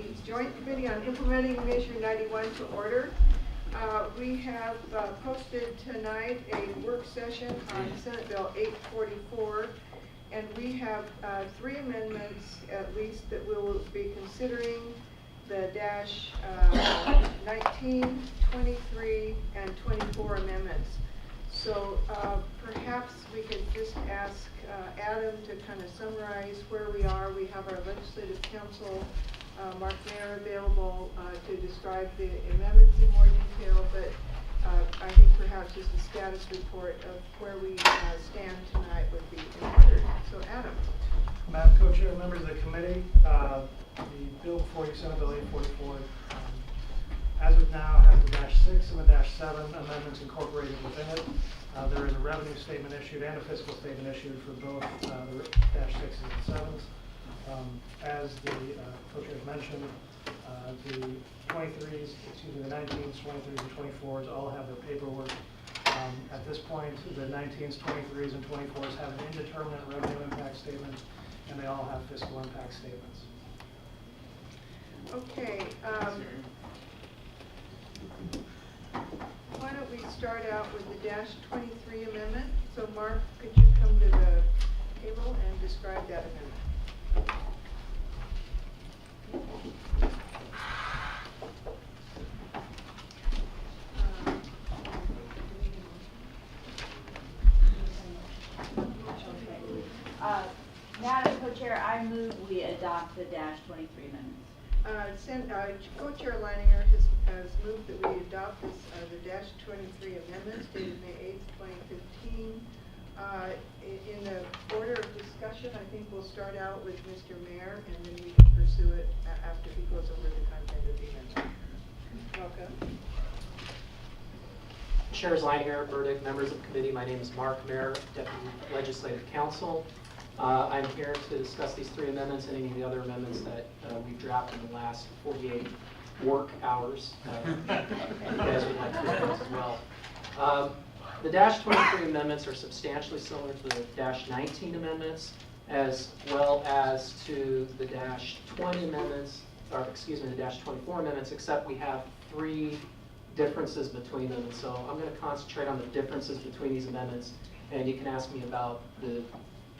the Joint Committee on Implementing Measure 91 to order. We have posted tonight a work session on Senate Bill 844, and we have 3 amendments at least that we will be considering: the dash 19, 23, and 24 amendments. So perhaps we could just ask Adam to kind of summarize where we are. We have our legislative counsel, Mark Mayer, available to describe the amendments in more detail, but I think perhaps just a status report of where we stand tonight would be in order. So Adam. Madam Co-Chair, members of the committee, the bill before you, Senate Bill 844, as of now has the -6 and the -7 amendments incorporated within it. There is a revenue statement issued and a fiscal statement issued for both the -6s and 7s. As the co-chairs mentioned, the 23s, the 19s, 23s, and 24s all have their paperwork. At this point, the 19s, 23s, and 24s have an indeterminate revenue impact statement, and they all have fiscal impact statements. Okay. Why don't we start out with the -23 amendment? So Mark, could you come to the table and describe that amendment? Madam Co-Chair, I move we adopt the -23 amendments. Co-Chair Leininger has moved that we adopt this, the -23 amendments dated May 8th, 2015. In the order of discussion, I think we'll start out with Mr. Mayer, and then we can pursue it after he goes over the content of the amendment. Welcome. Chairs Leininger, Burdick, members of the committee, my name is Mark Mayer, Deputy Legislative Counsel. I'm here to discuss these 3 amendments and any of the other amendments that we've drafted in the last 48 work hours. You guys would like to discuss as well. The -23 amendments are substantially similar to the -19 amendments, as well as to the -20 amendments, or excuse me, the -24 amendments, except we have 3 differences between them. And so I'm going to concentrate on the differences between these amendments, and you can ask me about the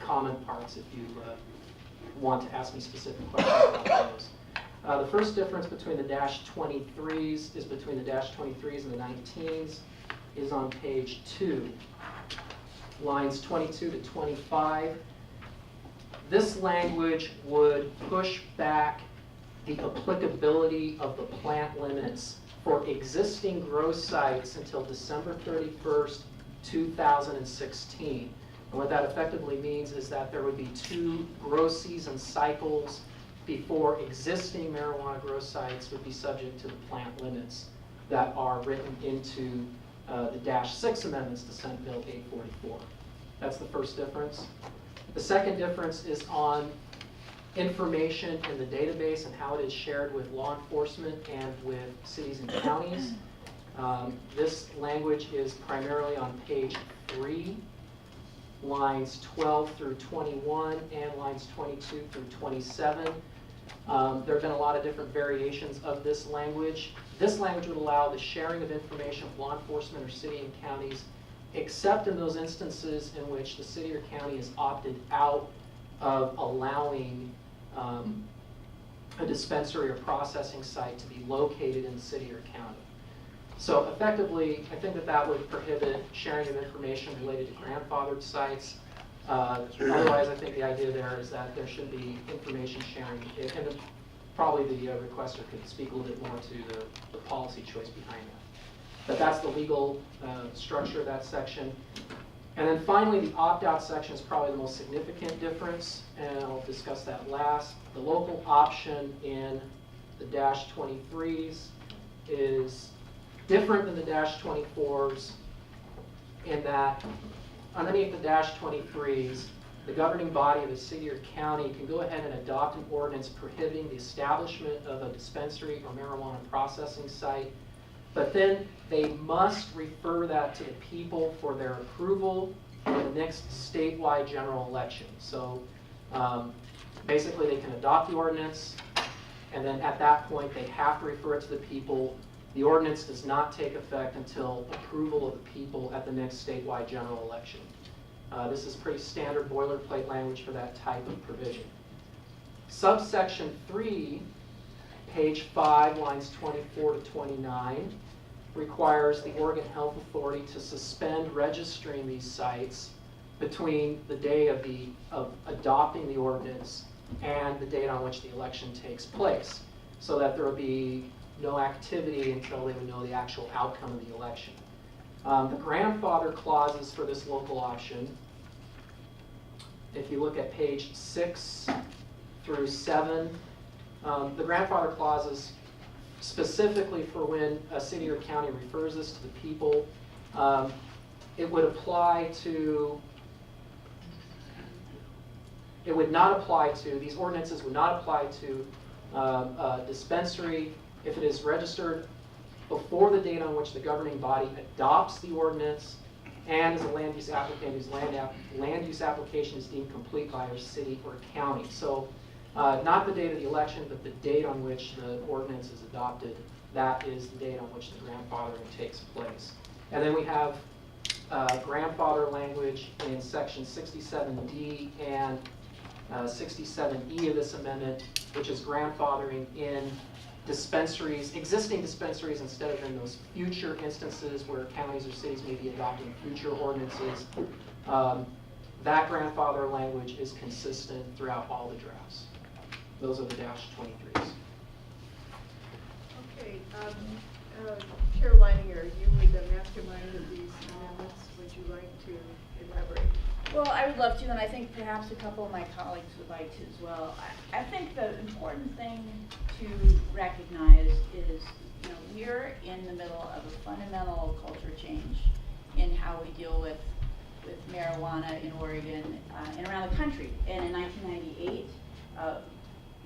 common parts if you want to ask me specific questions about those. The first difference between the -23s is between the -23s and the 19s is on page 2, lines 22 to 25. This language would push back the applicability of the plant limits for existing grow sites until December 31st, 2016. And what that effectively means is that there would be 2 grow season cycles before existing marijuana grow sites would be subject to the plant limits that are written into the -6 amendments to Senate Bill 844. That's the first difference. The second difference is on information in the database and how it is shared with law enforcement and with cities and counties. This language is primarily on page 3, lines 12 through 21 and lines 22 through 27. There have been a lot of different variations of this language. This language would allow the sharing of information with law enforcement or city and counties, except in those instances in which the city or county is opted out of allowing a dispensary or processing site to be located in the city or county. So effectively, I think that would prohibit sharing of information related to grandfathered sites. Otherwise, I think the idea there is that there should be information sharing, and probably the requester could speak a little bit more to the policy choice behind that. But that's the legal structure of that section. And then finally, the opt-out section is probably the most significant difference, and I'll discuss that last. The local option in the -23s is different than the -24s in that underneath the -23s, the governing body of a city or county can go ahead and adopt an ordinance prohibiting the establishment of a dispensary or marijuana processing site, but then they must refer that to the people for their approval for the next statewide general election. So basically they can adopt the ordinance, And then at that point, they have to refer it to the people. The ordinance does not take effect until approval of the people at the next statewide general election. This is pretty standard boilerplate language for that type of provision. Subsection 3, page 5, lines 24 to 29, requires the Oregon Health Authority to suspend registering these sites between the day of adopting the ordinance and the date on which the election takes place, so that there will be no activity until they would know the actual outcome of the election. The grandfather clauses for this local option, if you look at page 6 through 7, the grandfather clauses specifically for when a city or county refers this to the people, it would apply to, it would not apply to, these ordinances would not apply to a dispensary if it is registered before the date on which the governing body adopts the ordinance and is a land use applicant whose land use application is deemed complete by our city or county. So not the date of the election, but the date on which the ordinance is adopted, that is the date on which the grandfathering takes place. And then we have grandfather language in section 67D and 67E of this amendment, which is grandfathering in dispensaries, existing dispensaries, instead of in those future instances where counties or cities may be adopting future ordinances. That grandfather language is consistent throughout all the drafts. Those are the -23s. Okay, Chair Leininger, you were the mastermind of these amendments. Would you like to elaborate? Well, I would love to, and I think perhaps a couple of my colleagues would like to as well. I think the important thing to recognize is, we're in the middle of a fundamental culture change in how we deal with marijuana in Oregon and around the country. And in 1998,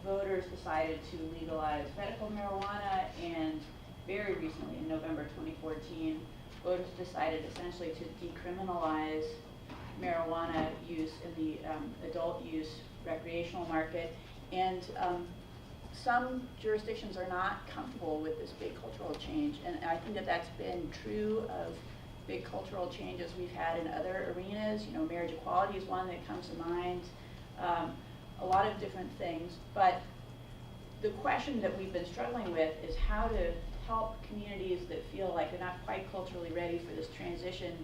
voters decided to legalize medical marijuana, and very recently, in November 2014, voters decided essentially to decriminalize marijuana use in the adult use recreational market. And some jurisdictions are not comfortable with this big cultural change, and I think that that's been true of big cultural changes we've had in other arenas. Marriage equality is one that comes to mind, a lot of different things. But the question that we've been struggling with is how to help communities that feel like they're not quite culturally ready for this transition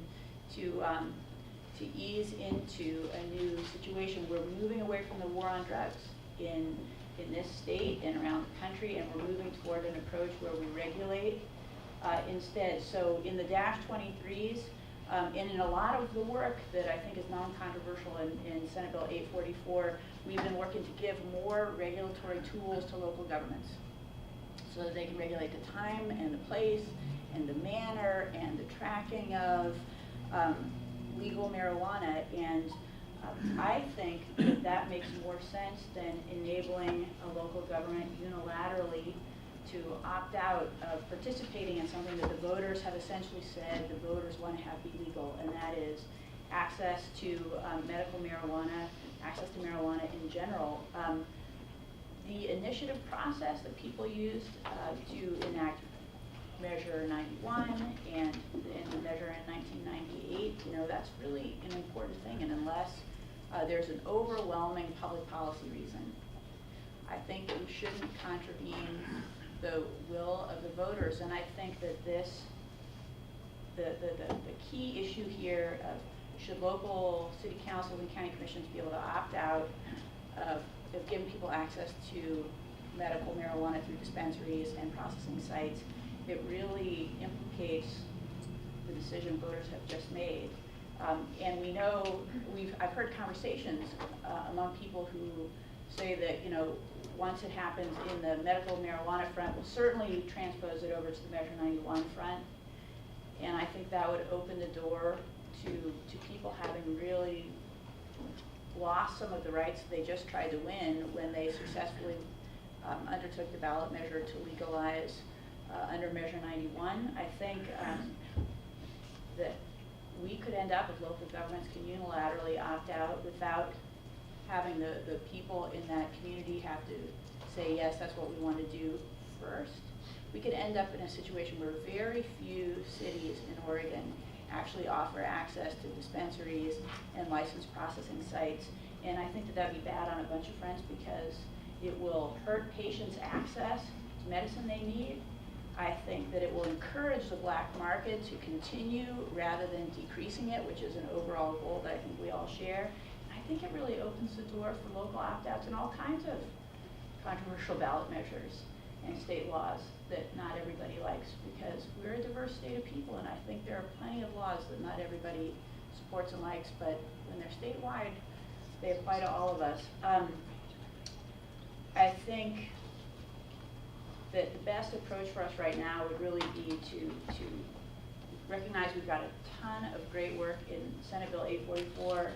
to ease into a new situation. We're moving away from the war on drugs in this state and around the country, and we're moving toward an approach where we regulate instead. So in the -23s, and in a lot of the work that I think is non-controversial in Senate Bill 844, we've been working to give more regulatory tools to local governments so that they can regulate the time and the place and the manner and the tracking of legal marijuana. And I think that makes more sense than enabling a local government unilaterally to opt out of participating in something that the voters have essentially said the voters want to have be legal, and that is access to medical marijuana, access to marijuana in general. The initiative process that people used to enact Measure 91 and the measure in 1998, that's really an important thing. And unless there's an overwhelming public policy reason, I think we shouldn't contravene the will of the voters. And I think that the key issue here of should local city councils and county commissions be able to opt out of giving people access to medical marijuana through dispensaries and processing sites, it really implicates the decision voters have just made. And we know, I've heard conversations among people who say that, once it happens in the medical marijuana front, we'll certainly transpose it over to the Measure 91 front. And I think that would open the door to people having really lost some of the rights they just tried to win when they successfully undertook the ballot measure to legalize under Measure 91. I think that we could end up if local governments can unilaterally opt out without having the people in that community have to say, yes, that's what we want to do first, we could end up in a situation where very few cities in Oregon actually offer access to dispensaries and licensed processing sites. And I think that that'd be bad on a bunch of fronts because it will hurt patients' access to medicine they need. I think that it will encourage the black market to continue rather than decreasing it, which is an overall goal that I think we all share. And I think it really opens the door for local opt-outs and all kinds of controversial ballot measures and state laws that not everybody likes, because we're a diverse state of people, and I think there are plenty of laws that not everybody supports and likes, but when they're statewide, they apply to all of us. I think that the best approach for us right now would really be to recognize we've got a ton of great work in Senate Bill 844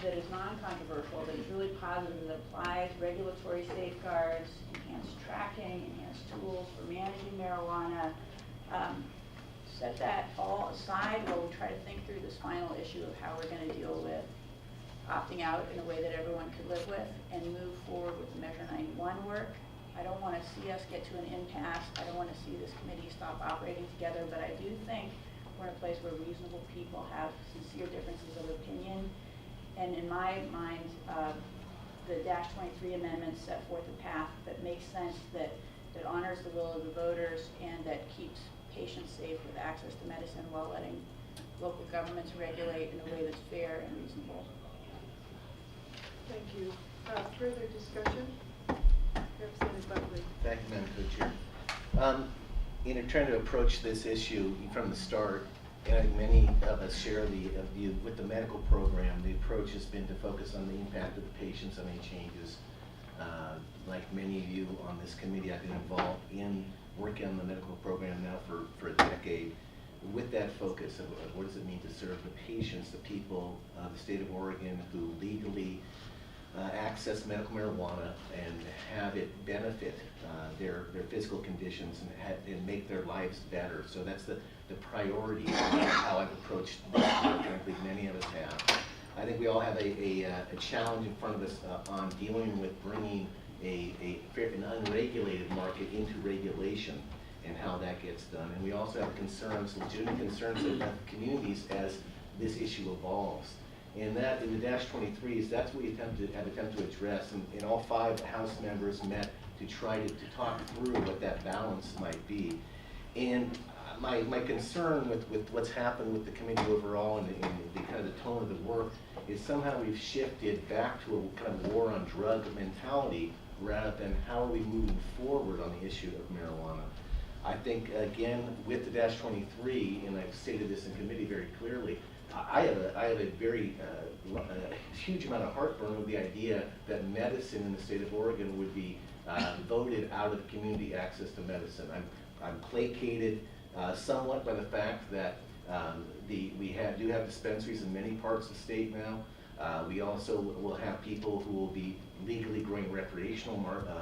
that is non-controversial, that is really positive, that applies regulatory safeguards, enhanced tracking, enhanced tools for managing marijuana. Set that all aside while we try to think through this final issue of how we're going to deal with opting out in a way that everyone could live with, and move forward with the Measure 91 work. I don't want to see us get to an impasse. I don't want to see this committee stop operating together, but I do think we're in a place where reasonable people have sincere differences of opinion. And in my mind, the -23 amendments set forth a path that makes sense, that honors the will of the voters, and that keeps patients safe with access to medicine while letting local governments regulate in a way that's fair and reasonable. Thank you. Further discussion? Representative Buckley. Thank you, Madam Co-Chair. In trying to approach this issue from the start, and I think many of us share the view with the medical program, the approach has been to focus on the impact of the patients on any changes. Like many of you on this committee, I've been involved in working on the medical program now for a decade, with that focus of what does it mean to serve the patients, the people of the state of Oregon who legally access medical marijuana and have it benefit their physical conditions and make their lives better. So that's the priority of how I've approached this work, and I think many of us have. I think we all have a challenge in front of us on dealing with bringing an unregulated market into regulation and how that gets done. And we also have concerns, legitimate concerns of communities as this issue evolves. And that, in the -23s, that's what we have attempted to address. And all 5 House members met to try to talk through what that balance might be. And my concern with what's happened with the committee overall and the kind of the tone of the work is somehow we've shifted back to a kind of war on drug mentality rather than how are we moving forward on the issue of marijuana. I think, again, with the -23, and I've stated this in committee very clearly, I have a very huge amount of heartburn with the idea that medicine in the state of Oregon would be voted out of community access to medicine. I'm placated somewhat by the fact that we do have dispensaries in many parts of the state now. We also will have people who will be legally growing recreational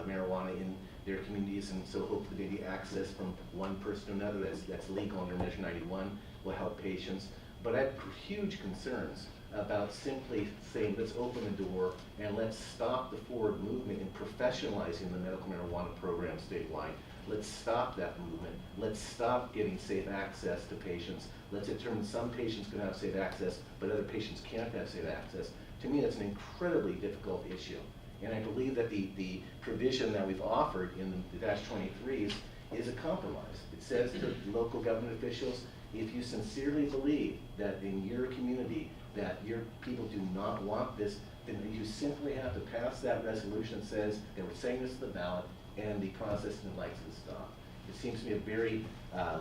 marijuana in their communities, and so hopefully maybe access from one person to another that's legal under Measure 91 will help patients. But I have huge concerns about simply saying, let's open the door and let's stop the forward movement in professionalizing the medical marijuana program statewide. Let's stop that movement. Let's stop getting safe access to patients. Let's determine some patients can have safe access, but other patients can't have safe access. To me, that's an incredibly difficult issue. And I believe that the provision that we've offered in the -23s is a compromise. It says to local government officials, if you sincerely believe that in your community that your people do not want this, then you simply have to pass that resolution that says that we're saying this to the ballot and the process and license stop. It seems to me a very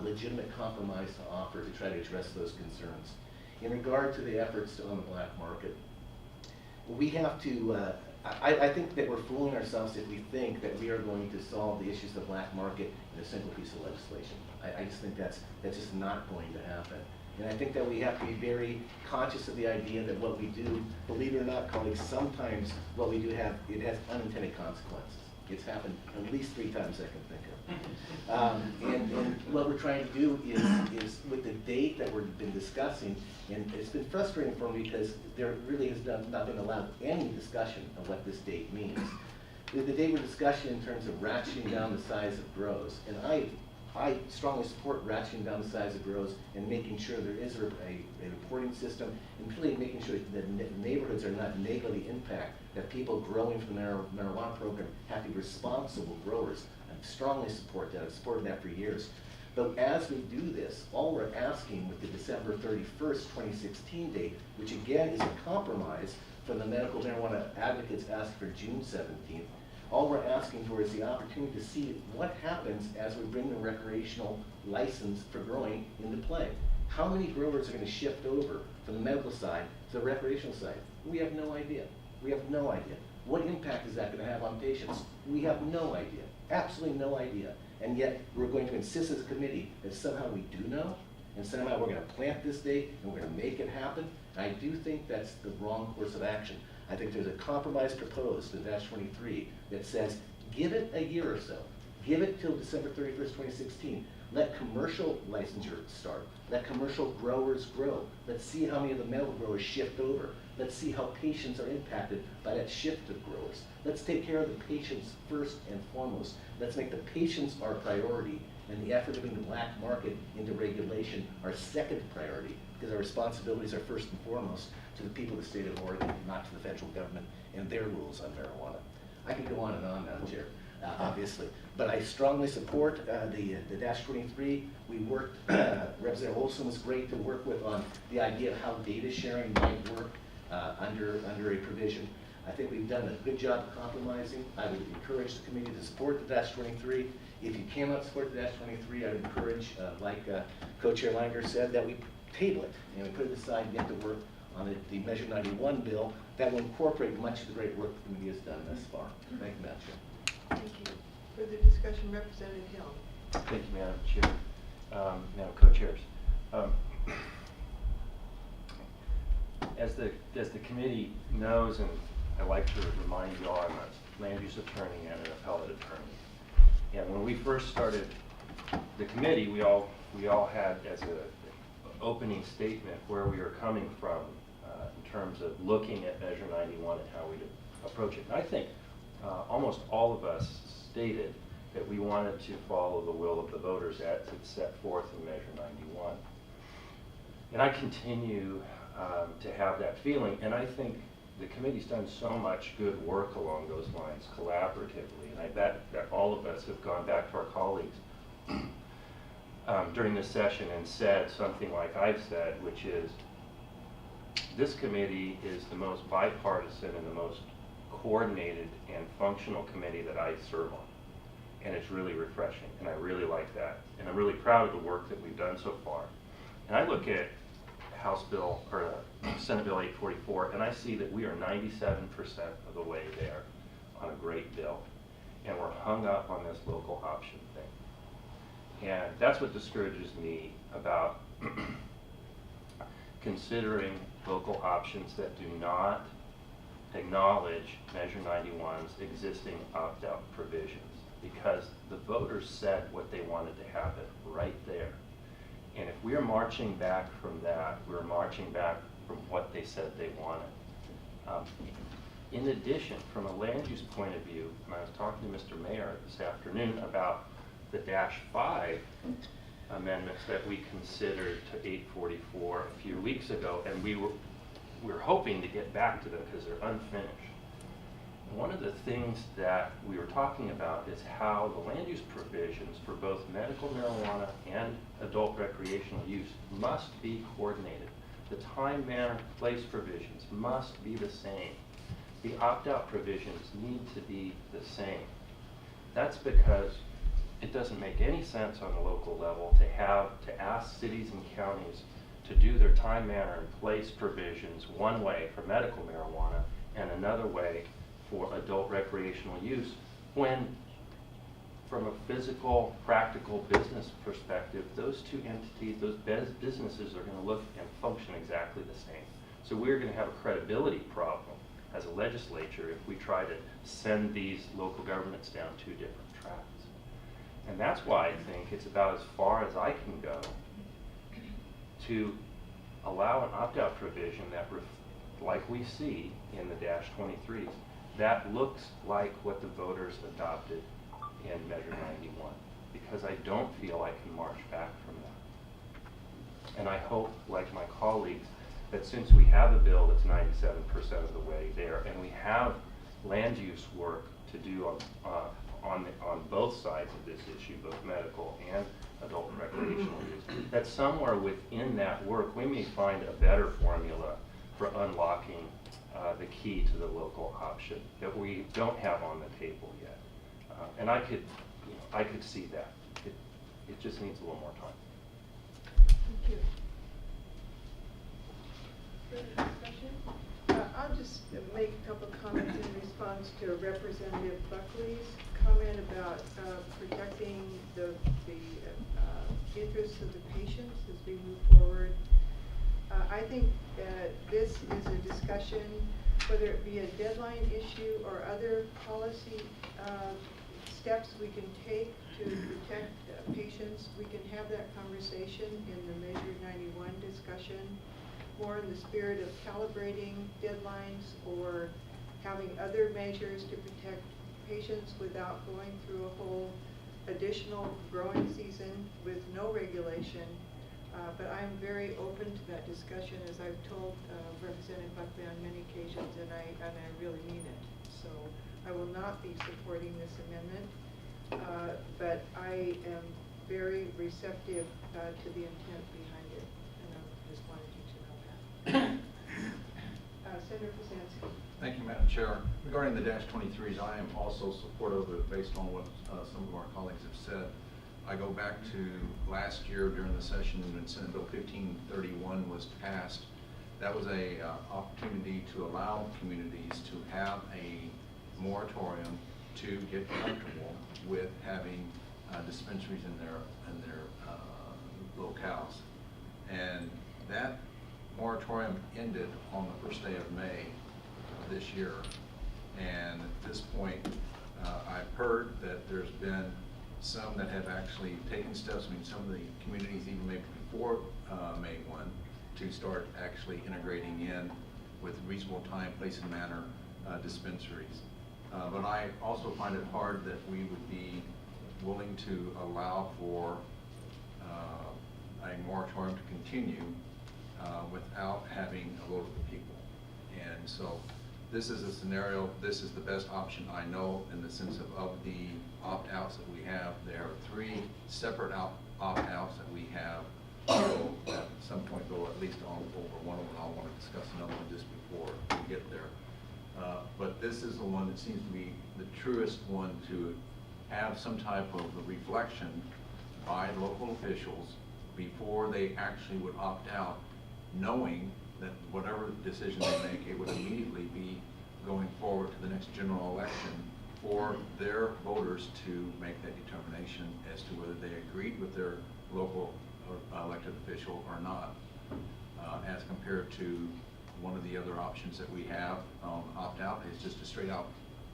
legitimate compromise to offer to try to address those concerns. In regard to the efforts on the black market, we have to, I think that we're fooling ourselves if we think that we are going to solve the issues of the black market in a single piece of legislation. I just think that's just not going to happen. And I think that we have to be very conscious of the idea that what we do, believe it or not, colleagues, sometimes what we do it has unintended consequences. It's happened at least 3 times I can think of. And what we're trying to do is with the date that we've been discussing, and it's been frustrating for me because there really has not been allowed any discussion of what this date means. the day were discussion in terms of ratcheting down the size of grows, and I strongly support ratcheting down the size of grows and making sure there is a reporting system, and really making sure that neighborhoods are not negatively impacted, that people growing from the marijuana program have to be responsible growers. I strongly support that. I've supported that for years. But as we do this, all we're asking with the December 31st, 2016 date, which again is a compromise from the medical marijuana advocates asked for June 17th, all we're asking for is the opportunity to see what happens as we bring the recreational license for growing into play. How many growers are going to shift over from the medical side to the recreational side? We have no idea. We have no idea. What impact is that going to have on patients? We have no idea. Absolutely no idea. And yet we're going to insist as a committee that somehow we do know, and somehow we're going to plant this date and we're going to make it happen. And I do think that's the wrong course of action. I think there's a compromise proposed in Dash 23 that says, give it a year or so. Give it till December 31st, 2016. Let commercial licensure start. Let commercial growers grow. Let's see how many of the medical growers shift over. Let's see how patients are impacted by that shift of growers. Let's take care of the patients first and foremost. Let's make the patients our priority, and the effort to bring the black market into regulation our second priority, because our responsibilities are first and foremost to the people of the state of Oregon, not to the federal government and their rules on marijuana. I could go on and on, Madam Chair, obviously, but I strongly support the Dash 23. We worked, Representative Olson was great to work with on the idea of how data sharing might work under a provision. I think we've done a good job of compromising. I would encourage the committee to support the Dash 23. If you cannot support the Dash 23, I would encourage, like Co-Chair Langer said, that we table it and we put it aside and get to work on the Measure 91 bill that will incorporate much of the great work the committee has done thus far. Thank you, Madam Chair. Thank you. Further discussion, Representative Hill. Thank you, Madam Chair. Now, co-chairs. As the committee knows, and I like to remind you all, I'm a land use attorney and an appellate attorney. And when we first started the committee, we all had as an opening statement where we were coming from in terms of looking at Measure 91 and how we'd approach it. And I think almost all of us stated that we wanted to follow the will of the voters as it's set forth in Measure 91. And I continue to have that feeling, and I think the committee's done so much good work along those lines collaboratively, and I bet that all of us have gone back to our colleagues during this session and said something like I've said, which is this committee is the most bipartisan and the most coordinated and functional committee that I serve on. And it's really refreshing, and I really like that. And I'm really proud of the work that we've done so far. And I look at House Bill, or Senate Bill 844, and I see that we are 97% of the way there on a great bill. And we're hung up on this local option thing. And that's what discourages me about considering local options that do not acknowledge Measure 91's existing opt-out provisions, because the voters said what they wanted to happen right there. And if we're marching back from that, we're marching back from what they said they wanted. In addition, from a land use point of view, and I was talking to Mr. Mayor this afternoon about the Dash 5 amendments that we considered to 844 a few weeks ago, and we were hoping to get back to them because they're unfinished. One of the things that we were talking about is how the land use provisions for both medical marijuana and adult recreational use must be coordinated. The time, manner, place provisions must be the same. The opt-out provisions need to be the same. That's because it doesn't make any sense on the local level to ask cities and counties to do their time, manner, and place provisions one way for medical marijuana and another way for adult recreational use, when from a physical, practical business perspective, those two entities, those businesses are going to look and function exactly the same. So we're going to have a credibility problem as a legislature if we try to send these local governments down two different tracks. And that's why I think it's about as far as I can go to allow an opt-out provision that, like we see in the Dash 23s, that looks like what the voters adopted in Measure 91, because I don't feel I can march back from that. And I hope, like my colleagues, that since we have a bill that's 97% of the way there, and we have land use work to do on both sides of this issue, both medical and adult recreational use, that somewhere within that work, we may find a better formula for unlocking the key to the local option that we don't have on the table yet. And I could see that. It just needs a little more time. Thank you. Further discussion? I'll just make a couple comments in response to Representative Buckley's comment about protecting the interests of the patients as we move forward. I think this is a discussion, whether it be a deadline issue or other policy steps we can take to protect patients. We can have that conversation in the Measure 91 discussion, more in the spirit of calibrating deadlines or having other measures to protect patients without going through a whole additional growing season with no regulation. But I'm very open to that discussion, as I've told Representative Buckley on many occasions, and I really mean it. So I will not be supporting this amendment, but I am very receptive to the intent behind it, and I just wanted you to know that. Senator Kucinski. Thank you, Madam Chair. Regarding the -23s, I am also supportive of it based on what some of our colleagues have said. I go back to last year during the session when Senate Bill 1531 was passed. That was a opportunity to allow communities to have a moratorium to get comfortable with having dispensaries in their locales. And that moratorium ended on the first day of May of this year. And at this point, I've heard that there's been some that have actually taken steps, I mean, some of the communities even maybe before May 1, to start actually integrating in with reasonable time, place, and manner dispensaries. But I also find it hard that we would be willing to allow for a moratorium to continue without having a vote of the people. And so this is a scenario, this is the best option I know in the sense of the opt-outs that we have. There are 3 separate opt-outs that we have. So at some point go at least on over one of them. I'll want to discuss another one just before we get there. But this is the one that seems to be the truest one to have some type of a reflection by local officials before they actually would opt out, knowing that whatever decision they make, it would immediately be going forward to the next general election for their voters to make that determination as to whether they agreed with their local elected official or not, as compared to one of the other options that we have. Opt-out is just a straight out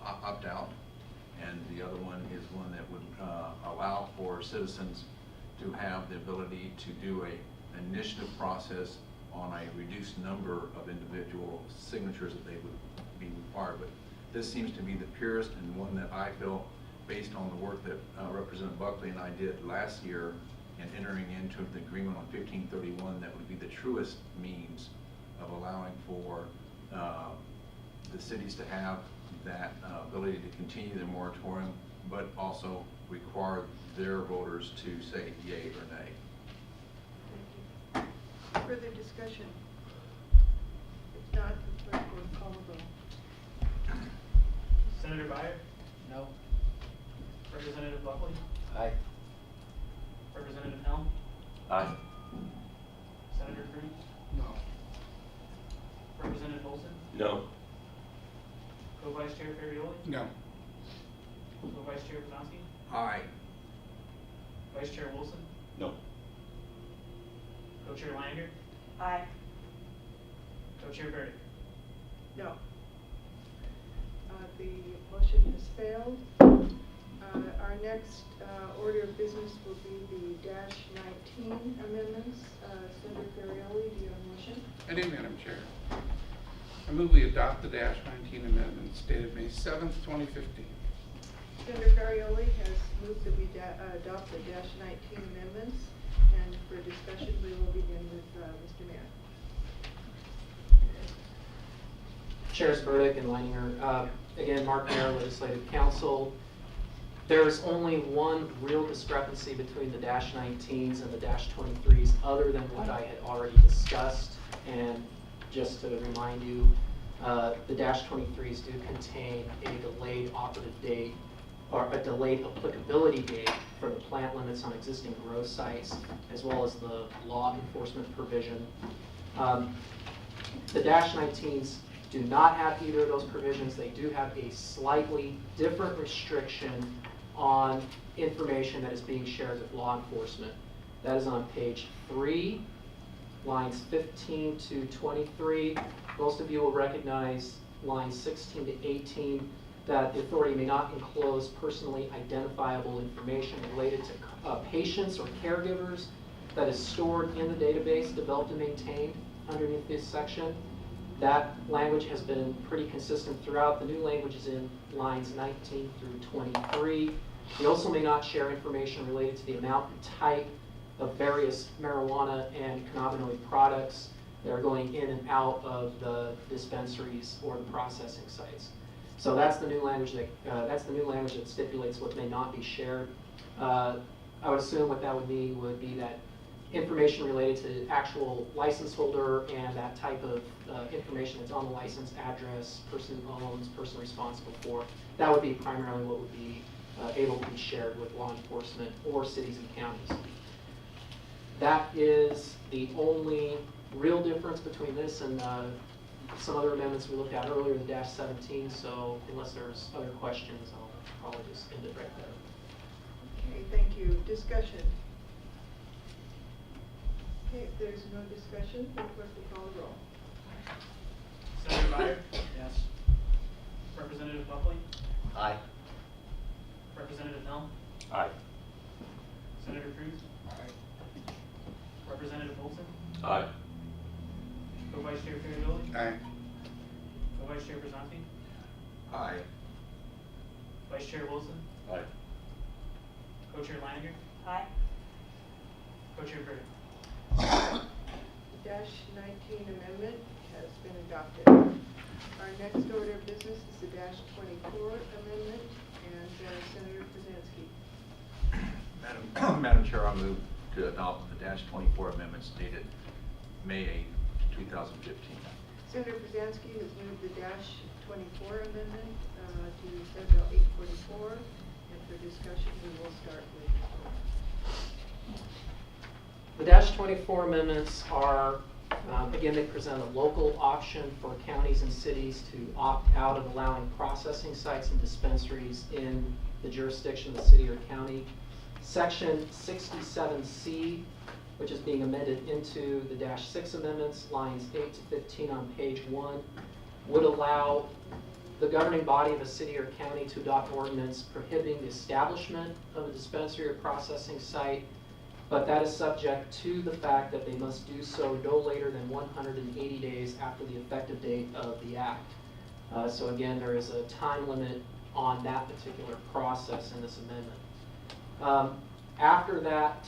opt-out, and the other one is one that would allow for citizens to have the ability to do an initiative process on a reduced number of individual signatures that they would be required. But this seems to be the purest and one that I feel, based on the work that Representative Buckley and I did last year in entering into the agreement on 1531, that would be the truest means of allowing for the cities to have that ability to continue their moratorium, but also require their voters to say yay or nay. Thank you. Further discussion? If not, the clerk will call the roll. Senator Byer? No. Representative Buckley? Aye. Representative Helm? Aye. Senator Cruz? No. Representative Olson? No. Co-Vice Chair Ferrioli? No. Co-Vice Chair Podolsky? Aye. Vice Chair Wilson? No. Co-Chair Langer? Aye. Co-Chair Burdick? No. The motion has failed. Our next order of business will be the -19 amendments. Senator Ferrioli, do you have a motion? I do, Madam Chair. I move we adopt the Dash 19 amendments dated May 7th, 2015. Senator Ferrioli has moved that we adopt the Dash 19 amendments, and for discussion, we will begin with Mr. Mayor. Chairs Burdick and Leininger, again, Mark Mayer, Legislative Council. There's only one real discrepancy between the Dash 19s and the Dash 23s other than what I had already discussed. And just to remind you, the Dash 23s do contain a delayed operative date or a delayed applicability date for the plant limits on existing grow sites, as well as the law enforcement provision. The Dash 19s do not have either of those provisions. They do have a slightly different restriction on information that is being shared with law enforcement. That is on page 3, lines 15 to 23. Most of you will recognize lines 16 to 18, that the authority may not enclose personally identifiable information related to patients or caregivers that is stored in the database developed and maintained underneath this section. That language has been pretty consistent throughout. The new language is in lines 19 through 23. They also may not share information related to the amount and type of various marijuana and cannabinoid products that are going in and out of the dispensaries or the processing sites. So that's the new language that stipulates what may not be shared. I would assume what that would mean would be that information related to actual license holder and that type of information that's on the license, address, person who owns, person responsible for, that would be primarily what would be able to be shared with law enforcement or cities and counties. That is the only real difference between this and some other amendments we looked at earlier, the Dash 17, so unless there's other questions, I'll probably just end it right there. Okay, thank you. Discussion. Okay, if there's no discussion, the clerk will call the roll. Senator Byer? Yes. Representative Buckley? Aye. Representative Helm? Aye. Senator Cruz? Aye. Representative Olson? Aye. Co-Vice Chair Ferrioli? Aye. Co-Vice Chair Brzezowski? Aye. Vice Chair Wilson? Aye. Co-Chair Leininger? Aye. Co-Chair Burdick? The Dash 19 amendment has been adopted. Our next order of business is the Dash 24 amendment, and Senator Krasinski. Madam Chair, I move to adopt the Dash 24 amendments dated May 8th, 2015. Senator Krasinski has moved the Dash 24 amendment to Senate Bill 844, and for discussion, we will start with. The Dash 24 amendments are, again, they present a local option for counties and cities to opt out of allowing processing sites and dispensaries in the jurisdiction of the city or county. Section 67C, which is being amended into the Dash 6 amendments, lines 8 to 15 on page 1, would allow the governing body of a city or county to adopt ordinance prohibiting the establishment of a dispensary or processing site, but that is subject to the fact that they must do so no later than 180 days after the effective date of the act. So again, there is a time limit on that particular process in this amendment. After that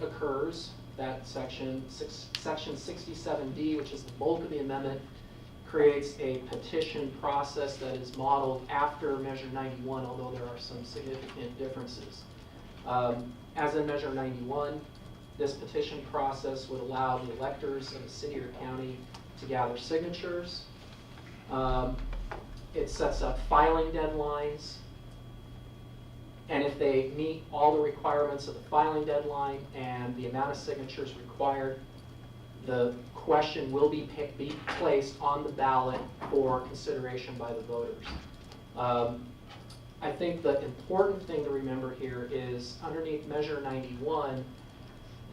occurs, that section 67D, which is the bulk of the amendment, creates a petition process that is modeled after Measure 91, although there are some significant differences. As in Measure 91, this petition process would allow the electors of a city or county to gather signatures. It sets up filing deadlines. And if they meet all the requirements of the filing deadline and the amount of signatures required, the question will be placed on the ballot for consideration by the voters. I think the important thing to remember here is underneath Measure 91,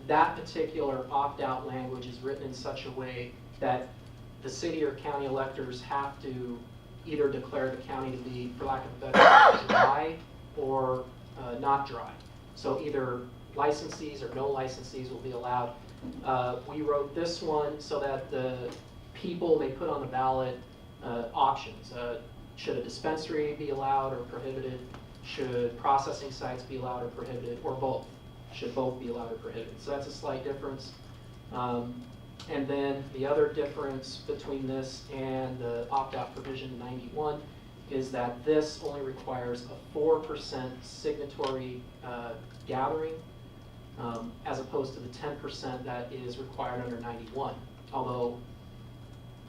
that particular opt-out language is written in such a way that the city or county electors have to either declare the county to be, for lack of a better term, dry or not dry. So either licensees or no licensees will be allowed. We wrote this one so that the people, they put on the ballot options. Should a dispensary be allowed or prohibited? Should processing sites be allowed or prohibited, or both? Should both be allowed or prohibited? So that's a slight difference. And then the other difference between this and the opt-out provision 91 is that this only requires a 4% signatory gathering, as opposed to the 10% that is required under 91. Although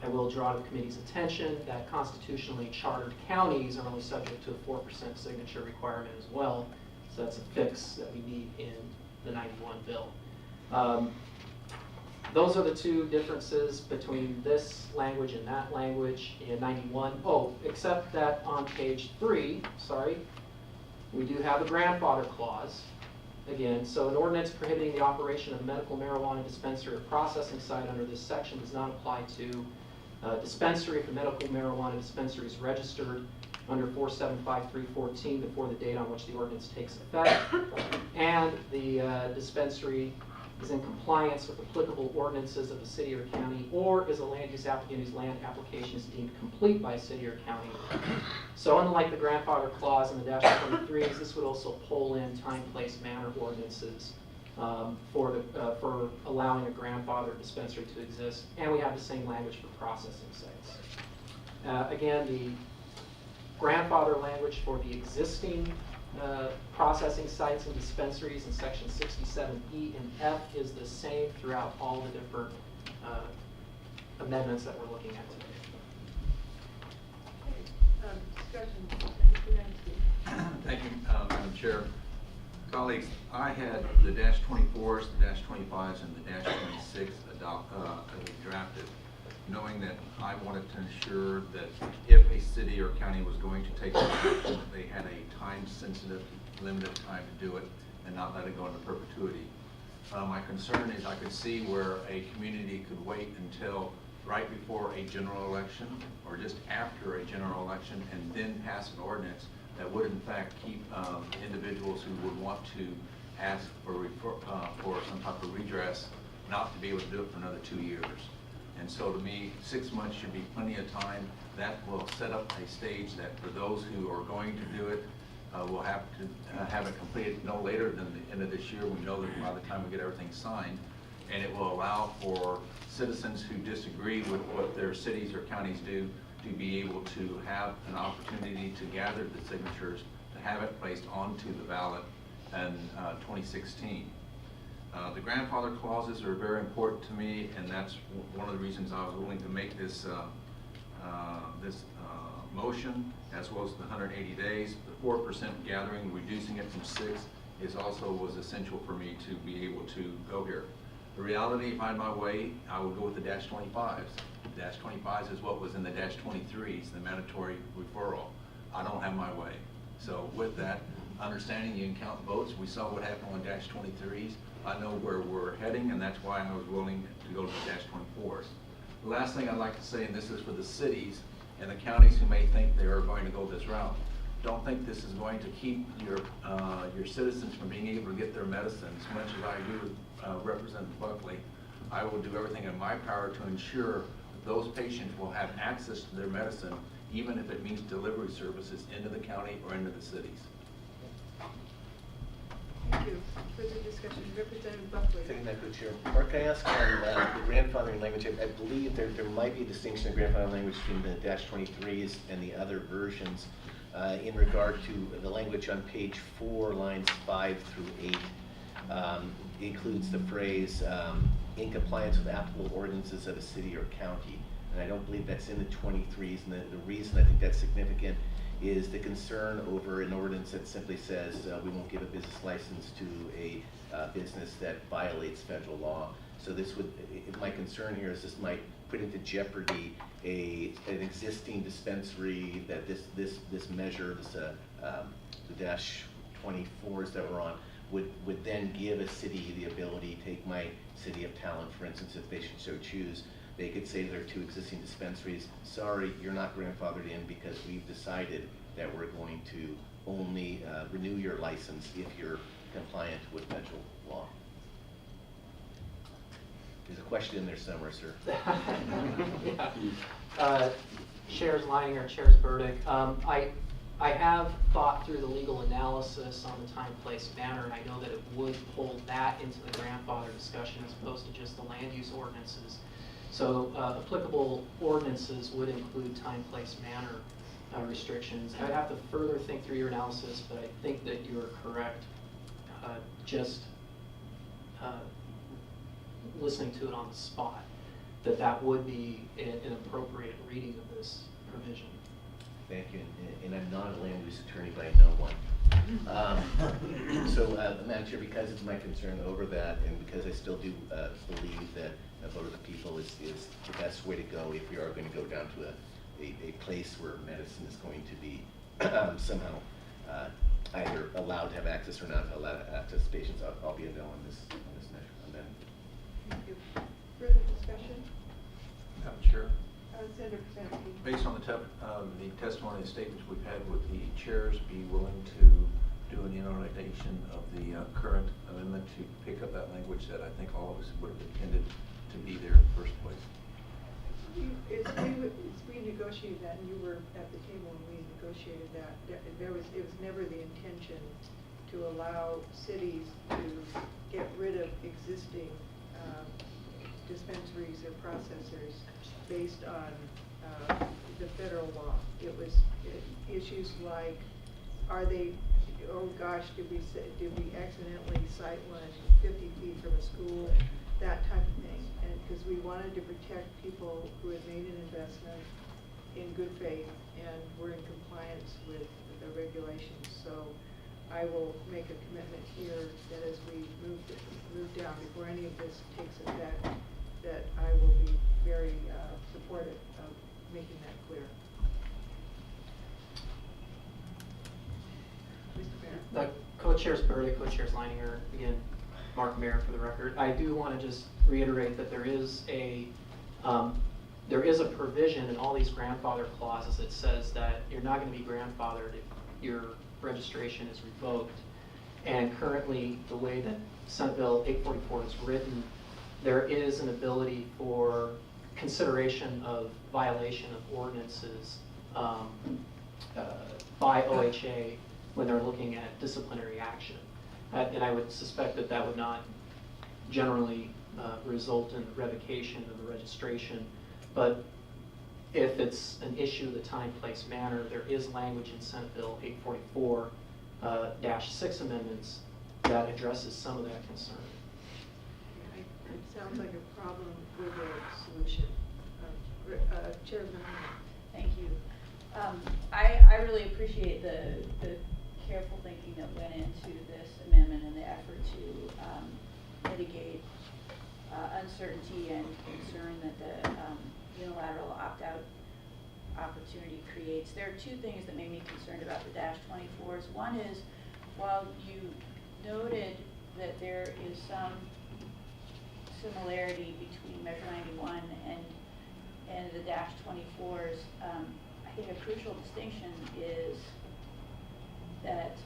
I will draw to the committee's attention that constitutionally chartered counties are only subject to a 4% signature requirement as well. So that's a fix that we need in the 91 bill. Those are the two differences between this language and that language in 91. Oh, except that on page 3, sorry, we do have a grandfather clause. Again, so an ordinance prohibiting the operation of a medical marijuana dispensary or processing site under this section does not apply to dispensary if a medical marijuana dispensary is registered under 475314 before the date on which the ordinance takes effect, and the dispensary is in compliance with applicable ordinances of the city or county, or is a land use applicant whose land application is deemed complete by a city or county. So unlike the grandfather clause in the dash 23s, this would also pull in time, place, manner ordinances for allowing a grandfather dispensary to exist, and we have the same language for processing sites. Again, the grandfather language for the existing processing sites and dispensaries in section 67E and F is the same throughout all the different amendments that we're looking at today. Discussion. Thank you, Madam Chair. Colleagues, I had the dash 24s, the dash 25s, and the dash 26 drafted, knowing that I wanted to ensure that if a city or county was going to take action, that they had a time-sensitive, limited time to do it and not let it go into perpetuity. My concern is I could see where a community could wait until right before a general election or just after a general election and then pass an ordinance that would in fact keep individuals who would want to ask for some type of redress not to be able to do it for another 2 years. And so to me, 6 months should be plenty of time. That will set up a stage that for those who are going to do it, we'll have to have it completed no later than the end of this year. We know that by the time we get everything signed, and it will allow for citizens who disagree with what their cities or counties do to be able to have an opportunity to gather the signatures, to have it placed onto the ballot in 2016. The grandfather clauses are very important to me, and that's one of the reasons I was willing to make this motion, as well as the 180 days. The 4% gathering, reducing it from 6, was essential for me to be able to go here. The reality, if I had my way, I would go with the dash 25s. The dash 25s is what was in the dash 23s, the mandatory referral. I don't have my way. So with that, understanding you can count votes, we saw what happened on dash 23s. I know where we're heading, and that's why I was willing to go to the dash 24s. The last thing I'd like to say, and this is for the cities and the counties who may think they are going to go this route, don't think this is going to keep your citizens from being able to get their medicine. As much as I agree with Representative Buckley, I will do everything in my power to ensure that those patients will have access to their medicine, even if it means delivery services into the county or into the cities. Thank you. Further discussion, Representative Buckley. Thank you, Madam Chair. Mark, I ask on the grandfathering language, I believe there might be a distinction in grandfathering language between the dash 23s and the other versions in regard to the language on page 4, lines 5 through 8. Includes the phrase, in compliance with applicable ordinances of a city or county. And I don't believe that's in the 23s. And the reason I think that's significant is the concern over an ordinance that simply says we won't give a business license to a business that violates federal law. So this would, my concern here is this might put into jeopardy an existing dispensary that this measure, the dash 24s that we're on, would then give a city the ability, take my city of Talent, for instance, if they should so choose, they could say to their 2 existing dispensaries, sorry, you're not grandfathered in because we've decided that we're going to only renew your license if you're compliant with federal law. There's a question in there somewhere, sir. Yeah. Chairs Leininger, Chairs Burdick. I have thought through the legal analysis on the time, place, manner, and I know that it would pull that into the grandfather discussion as opposed to just the land use ordinances. So applicable ordinances would include time, place, manner restrictions. I'd have to further think through your analysis, but I think that you are correct. Just listening to it on the spot, that would be an appropriate reading of this provision. Thank you, and I'm not a land use attorney by no one. So, Madam Chair, because it's my concern over that, and because I still do believe that a vote of the people is the best way to go if we are going to go down to a place where medicine is going to be somehow either allowed to have access or not allowed to access patients, I'll be a no on this measure amendment. Thank you. Further discussion? Madam Chair, Senator Penzance. based on the testimony and statements we've had, would the chairs be willing to do an inundation of the current amendment to pick up that language that I think all of us would have intended to be there in the first place? We negotiated that, and you were at the table when we negotiated that. It was never the intention to allow cities to get rid of existing dispensaries or processors based on the federal law. It was issues like, are they, oh gosh, did we accidentally cite one 50 feet from a school, that type of thing. And because we wanted to protect people who had made an investment in good faith and were in compliance with the regulations. So I will make a commitment here that as we move down, before any of this takes effect, that I will be very supportive of making that clear. Mr. Mayor. Co-chairs Burdick, co-chairs Leininger, again, Mark Mayer for the record. I do want to just reiterate that there is a provision in all these grandfather clauses that says that you're not going to be grandfathered if your registration is revoked. And currently, the way that Senate Bill 844 is written, there is an ability for consideration of violation of ordinances by OHA when they're looking at disciplinary action. And I would suspect that that would not generally result in revocation of the registration. But if it's an issue of the time, place, manner, there is language in Senate Bill 844-6 amendments that addresses some of that concern. It sounds like a problem with a solution. Chairman. Thank you. I really appreciate the careful thinking that went into this amendment and the effort to mitigate uncertainty and concern that the unilateral opt-out opportunity creates. There are two things that made me concerned about the -24s. One is, while you noted that there is some similarity between Measure 91 and the -24s, I think a crucial distinction is that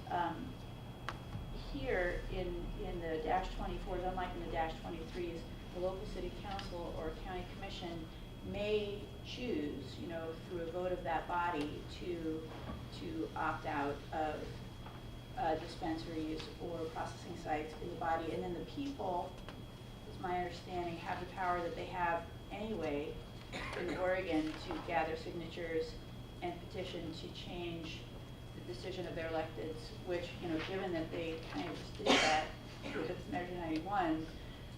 here in the -24s, unlike in the -23s, the local city council or county commission may choose, through a vote of that body, to opt out of dispensaries or processing sites in the body, and then the people, is my understanding, have the power that they have anyway in Oregon to gather signatures and petition to change the decision of their electeds, which, given that they kind of just did that with Measure 91,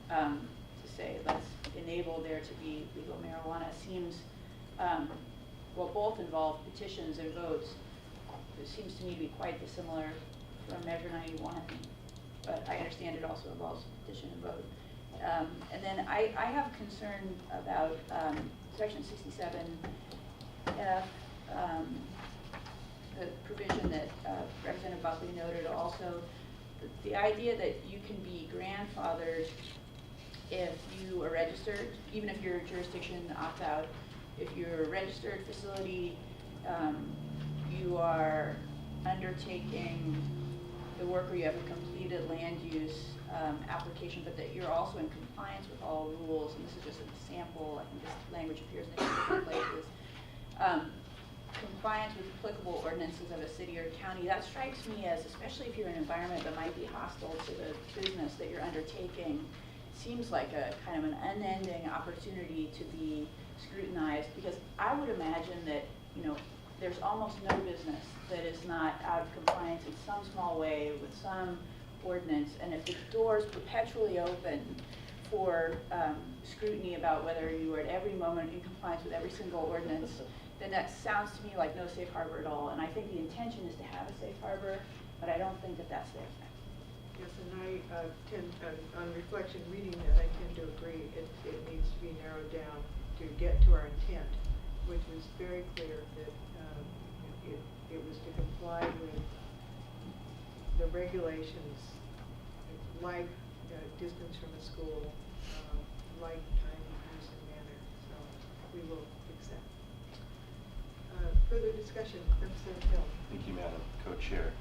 to say let's enable there to be legal marijuana seems, both involve petitions and votes. It seems to me to be quite dissimilar from Measure 91, but I understand it also involves petition and vote. And then I have concern about Section 67F, the provision that Representative Buckley noted also, the idea that you can be grandfathered if you are registered, even if your jurisdiction opt out. If you're a registered facility, you are undertaking the work where you have a completed land use application, but that you're also in compliance with all rules, and this is just an example, I think this language appears in different places. Compliance with applicable ordinances of a city or county, that strikes me as, especially if you're in an environment that might be hostile to the business that you're undertaking, seems like a kind of an unending opportunity to be scrutinized, because I would imagine that, you know, there's almost no business that is not out of compliance in some small way with some ordinance, and if the door is perpetually open for scrutiny about whether you are at every moment in compliance with every single ordinance, then that sounds to me like no safe harbor at all. And I think the intention is to have a safe harbor, but I don't think that that's the effect. Yes, and I tend, on reflection, reading that, I tend to agree. It needs to be narrowed down to get to our intent, which was very clear that it was to comply with the regulations, like distance from a school, like time, use, and manner. So we will fix that. Further discussion, Representative Hill. Thank you, Madam Co-Chair.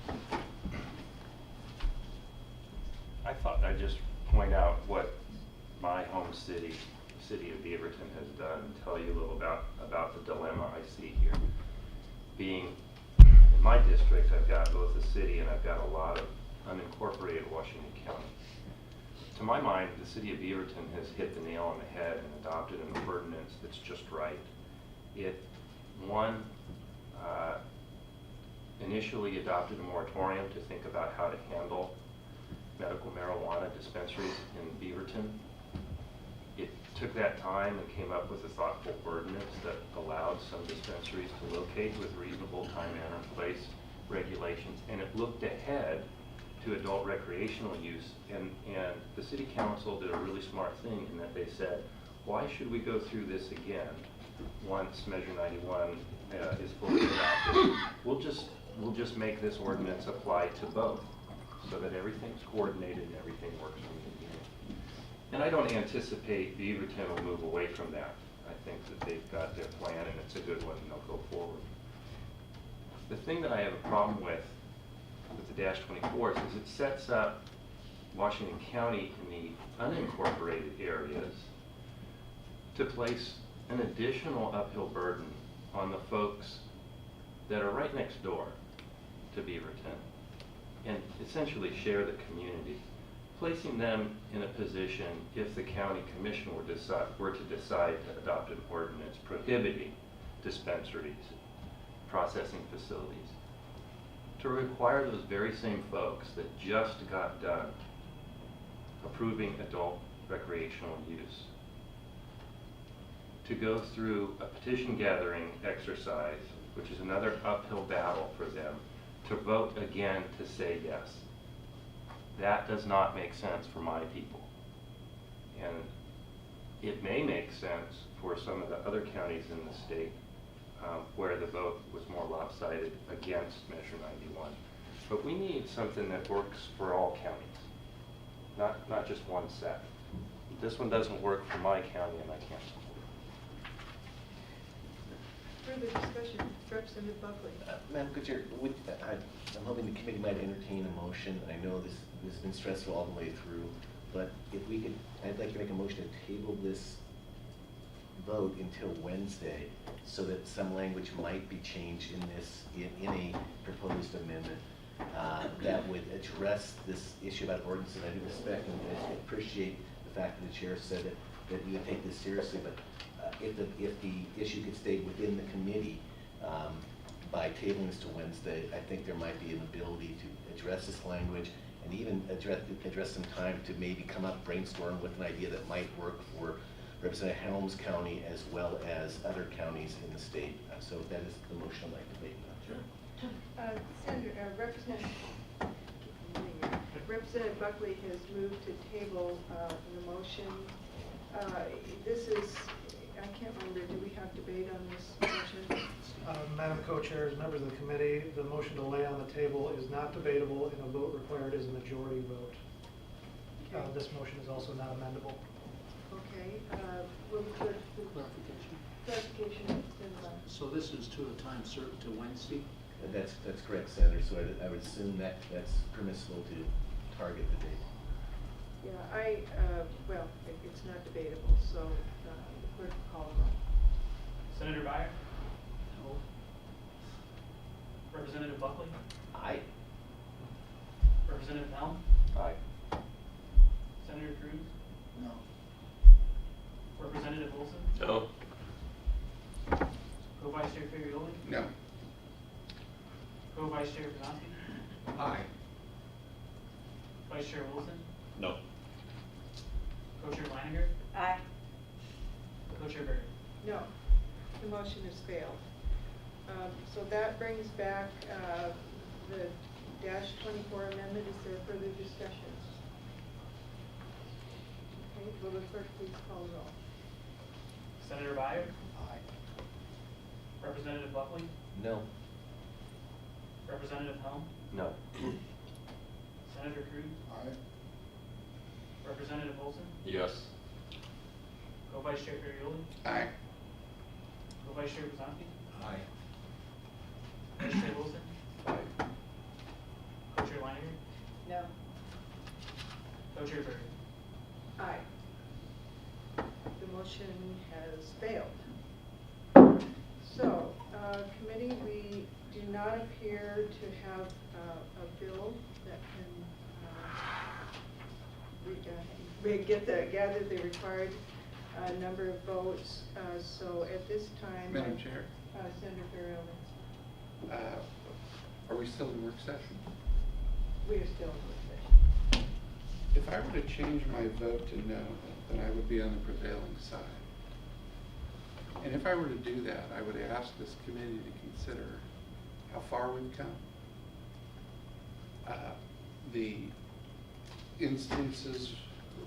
I thought I'd just point out what my home city, the city of Beaverton, has done and tell you a little about the dilemma I see here. Being in my district, I've got both the city and I've got a lot of unincorporated Washington County. To my mind, the city of Beaverton has hit the nail on the head and adopted an ordinance that's just right. It, one, initially adopted a moratorium to think about how to handle medical marijuana dispensaries in Beaverton. It took that time and came up with a thoughtful ordinance that allowed some dispensaries to locate with reasonable time, manner, and place regulations, and it looked ahead to adult recreational use, and the city council did a really smart thing in that they said, why should we go through this again once Measure 91 is fully adopted? We'll just make this ordinance apply to both, so that everything's coordinated and everything works from the beginning. And I don't anticipate Beaverton will move away from that. I think that they've got their plan and it's a good one and they'll go forward. The thing that I have a problem with the -24s is it sets up Washington County in the unincorporated areas to place an additional uphill burden on the folks that are right next door to Beaverton and essentially share the community, placing them in a position, if the county commission were to decide to adopt an ordinance prohibiting dispensaries, processing facilities, to require those very same folks that just got done approving adult recreational use to go through a petition gathering exercise, which is another uphill battle for them, to vote again to say yes. That does not make sense for my people. And it may make sense for some of the other counties in the state where the vote was more lopsided against Measure 91. But we need something that works for all counties, not just one set. This one doesn't work for my county and I can't support it. Further discussion, Representative Buckley. Madam Co-Chair, I'm hoping the committee might entertain a motion. I know this has been stressful all the way through, but if we could, I'd like to make a motion to table this vote until Wednesday so that some language might be changed in a proposed amendment that would address this issue about ordinances. I do respect and I appreciate the fact that the chair said that we would take this seriously, but if the issue could stay within the committee by tabling this to Wednesday, I think there might be an ability to address this language and even address some time to maybe come up, brainstorm with an idea that might work for Representative Helms County as well as other counties in the state. So that is the motion I'd like to make. Senator, Representative Buckley has moved to table the motion. This is, I can't remember, do we have debate on this motion? Madam Co-Chair, as members of the committee, the motion to lay on the table is not debatable and a vote required is a majority vote. Okay. This motion is also not amendable. Okay, will the clerk please- Clarification. clarification? So this is to a time certain to Wednesday? That's correct, Senator, so I would assume that that's permissible to target the date. Yeah, well, it's not debatable, so the clerk will call the roll. Senator Byer? No. Representative Buckley? Aye. Representative Helm? Aye. Senator Cruz? No. Representative Wilson? No. Co-Vice Chair Ferrioli? No. Co-Vice Chair Pizanti? Aye. Vice Chair Wilson? No. Co-Chair Leininger? Aye. Co-Chair Berry? No, the motion has failed. So that brings back the -24 amendment. Is there further discussion? Okay, will the clerk please call the roll? Senator Byer? Aye. Representative Buckley? No. Representative Helm? No. Senator Cruz? Aye. Representative Wilson? Yes. Co-Vice Chair Ferrioli? Aye. Co-Vice Chair Pizanti? Aye. Vice Chair Wilson? Aye. Co-Chair Leininger? No. Co-Chair Berry? Aye. The motion has failed. So, committee, we do not appear to have a bill that can gather the required number of votes. So at this time, Madam Chair, Senator Ferrioli, are we still in work session? we are still in work session. If I were to change my vote to no, then I would be on the prevailing side. And if I were to do that, I would ask this committee to consider how far we've come. The instances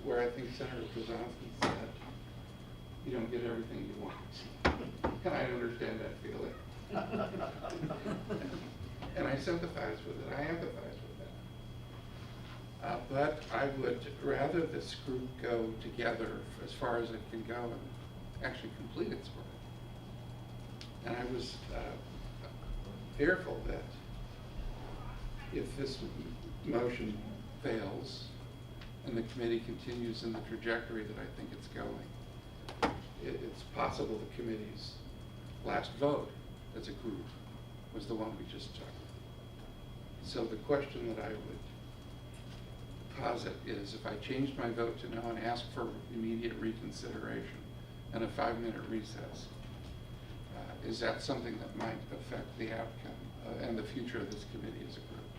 where I think Senator Pizanti said, you don't get everything you want. And I understand that feeling. And I sympathize with it, I empathize with that. But I would rather this group go together as far as it can go and actually complete its work. And I was fearful that if this motion fails and the committee continues in the trajectory that I think it's going, it's possible the committee's last vote as a group was the one we just took. So the question that I would posit is, if I changed my vote to no and asked for immediate reconsideration and a 5-minute recess, is that something that might affect the outcome and the future of this committee as a group?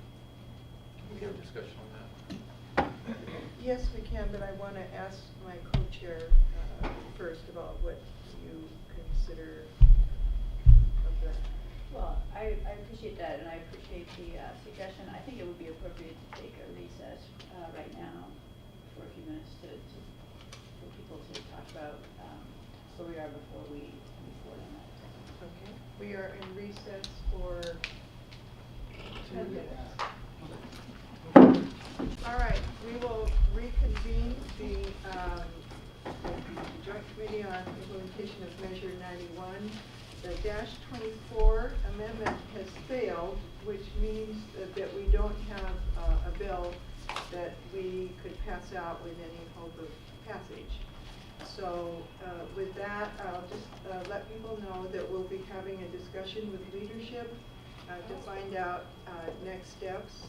Can we have a discussion on that? Yes, we can, but I want to ask my co-chair first about what you consider of that. Well, I appreciate that, and I appreciate the suggestion. I think it would be appropriate to take a recess right now for a few minutes for people to talk about where we are before we move forward on that. Okay, we are in recess for 10 minutes. All right, we will reconvene the Joint Committee on Implementation of Measure 91. The -24 amendment has failed, which means that we don't have a bill that we could pass out with any hope of passage. So with that, I'll just let people know that we'll be having a discussion with leadership to find out next steps.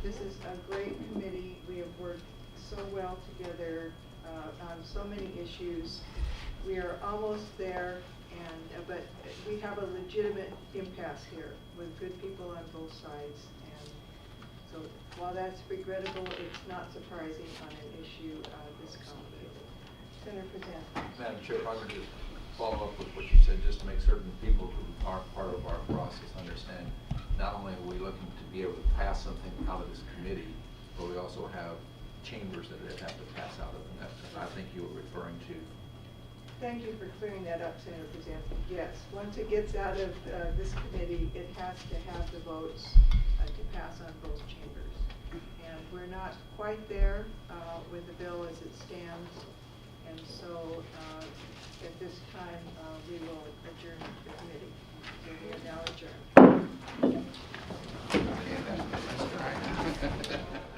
This is a great committee. We have worked so well together on so many issues. We are almost there, but we have a legitimate impasse here with good people on both sides. And so while that's regrettable, it's not surprising on an issue this complicated. Senator Pizanti. Madam Chair, if I could just follow up with what you said, just to make certain people who aren't part of our process understand, not only are we looking to be able to pass something out of this committee, but we also have chambers that it have to pass out of, and that's, I think you were referring to. Thank you for clearing that up, Senator Pizanti. Yes, once it gets out of this committee, it has to have the votes to pass on both chambers. And we're not quite there with the bill as it stands. And so at this time, we will adjourn the committee. So we are now adjourned. Yeah, that's right.